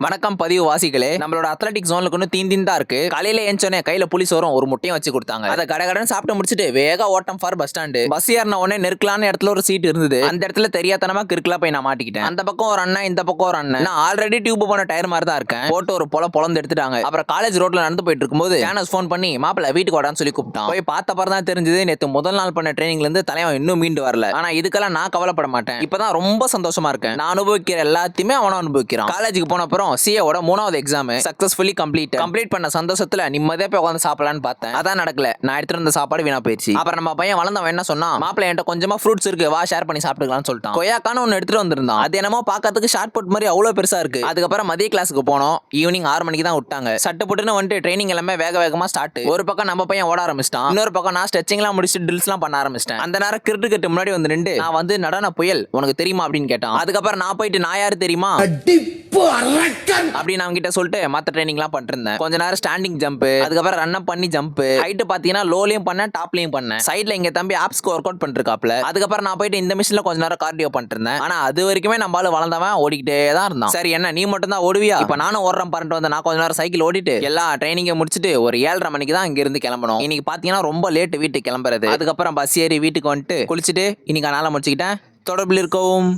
வணக்கம் பதிவு வாசிகளே. நம்மளோட அத்லெட்டிக் ஜோன்ல கொண்டு தீன் தான் இருக்கு. காலையில ஏஞ்சோனே கையில புளிஸ் வரும், ஒரு முட்டையும் வச்சு கொடுத்தாங்க. அதை கடகடன்னு சாப்பிட்டு முடிச்சுட்டு வேக ஓட்டம் ஃபார் பஸ் ஸ்டாண்டு. பஸ் ஏறின உடனே நெருக்கலான இடத்துல ஒரு சீட் இருந்தது. அந்த இடத்துல தெரியாதனமா கிறுக்கலா போய் நான் மாட்டிக்கிட்டேன். அந்த பக்கம் ஒரு அண்ணன், இந்த பக்கம் ஒரு அண்ணன். நான் ஆல்ரெடி டியூப் போன டயர் மாதிரி தான் இருக்கேன். போட்டு ஒரு பொலந்து எடுத்துட்டாங்க. அப்புறம் காலேஜ் ரோட்ல நடந்து போயிட்டு இருக்கும்போது சேனல்ஸ் ஃபோன் பண்ணி மாப்பிள்ள வீட்டுக்கு வாடான்னு சொல்லி கூப்பிட்டான். போய் பார்த்த பிறகு தான் தெரிஞ்சது நேத்து முதல் நாள் பண்ண ட்ரைனிங்ல இருந்து தலைவன் இன்னும் மீண்டு வரல. ஆனா இதுக்கெல்லாம் நான் கவலைப்பட மாட்டேன். இப்பதான் ரொம்ப சந்தோஷமா இருக்கேன். நான் அனுபவிக்கிற எல்லாத்தையுமே அவனும் அனுபவிக்கிறான். காலேஜுக்கு போன அப்புறம் சிஏவோட 3வது எக்ஸாம் சக்சஸ்ஃபுல்லி கம்ப்ளீட் பண்ண சந்தோஷத்துல நிம்மதியா போய் உட்காந்து சாப்பிடலான்னு பார்த்தேன். அதான் நடக்கல. நான் எடுத்துட்டு வந்த சாப்பாடு வீணா போயிடுச்சு. அப்புறம் நம்ம பையன் வளர்ந்தவன் என்ன சொன்னா, மாப்பிள்ள என்கிட்ட கொஞ்சமா ஃப்ரூட்ஸ் இருக்கு, வா ஷேர் பண்ணி சாப்பிட்டுக்கலாம்னு சொல்லிட்டான். கொய்யாக்கான ஒன்னு எடுத்துட்டு வந்திருந்தான். அது என்னமோ பாக்கிறதுக்கு ஷார்ட் புட் மாதிரி அவ்வளவு பெருசா இருக்கு. அதுக்கப்புறம் மதிய கிளாஸுக்கு போனோம். ஈவினிங் 6 மணிக்கு தான் விட்டாங்க. சட்டு புட்டுன்னு வந்துட்டு ட்ரைனிங் எல்லாமே வேகமா ஸ்டார்ட். ஒரு பக்கம் நம்ம பையன் ஓட ஆரம்பிச்சிட்டான், இன்னொரு பக்கம் நான் ஸ்ட்ரெச்சிங்லாம் முடிச்சு ட்ரில்ஸ்லாம் பண்ண ஆரம்பிச்சிட்டேன். அந்த நேரம் கிரிட்டு முன்னாடி வந்து நின்று நான் வந்து நடன புயல் உனக்கு தெரியுமா அப்படின்னு கேட்டான். அதுக்கப்புறம் நான் போயிட்டு நான் யாரு தெரியுமா அப்படின்னு அவங்க கிட்ட சொல்லிட்டு மத்த ட்ரைனிங்லாம் பண்ணிட்டு இருந்தேன். கொஞ்ச நேரம் ஸ்டாண்டிங் ஜம்ப், அதுக்கப்புறம் ரன் அப் பண்ணி ஜம்ப், ஹைட் பாத்தீங்கன்னா லோலயும் பண்ணேன், டாப்லயும் பண்ணேன். சைடுல எங்க தம்பி ஆப்ஸ்க்கு ஒர்க் அவுட் பண்ணிருக்காப்ல. அதுக்கப்புறம் நான் போயிட்டு இந்த மிஷின்ல கொஞ்ச நேரம் கார்டியோ பண்ணிட்டு இருந்தேன். ஆனா அது வரைக்குமே நம்மளால வளர்ந்தவன் ஓடிக்கிட்டே தான் இருந்தான். சரி என்ன நீ மட்டும் தான் ஓடுவியா? இப்ப நானும் ஓடுறேன் பாருட்டு வந்து நான் கொஞ்ச நேரம் சைக்கிள் ஓடிட்டு எல்லா ட்ரைனிங்க முடிச்சுட்டு ஒரு 7:30 மணிக்கு தான் இங்க இருந்து கிளம்பணும். இன்னைக்கு பாத்தீங்கன்னா ரொம்ப லேட் வீட்டுக்கு கிளம்புறது. அதுக்கப்புறம் பஸ் ஏறி வீட்டுக்கு வந்துட்டு குளிச்சுட்டு இன்னைக்கு நாளை முடிச்சுக்கிட்டேன். தொடர்பில் இருக்கவும்.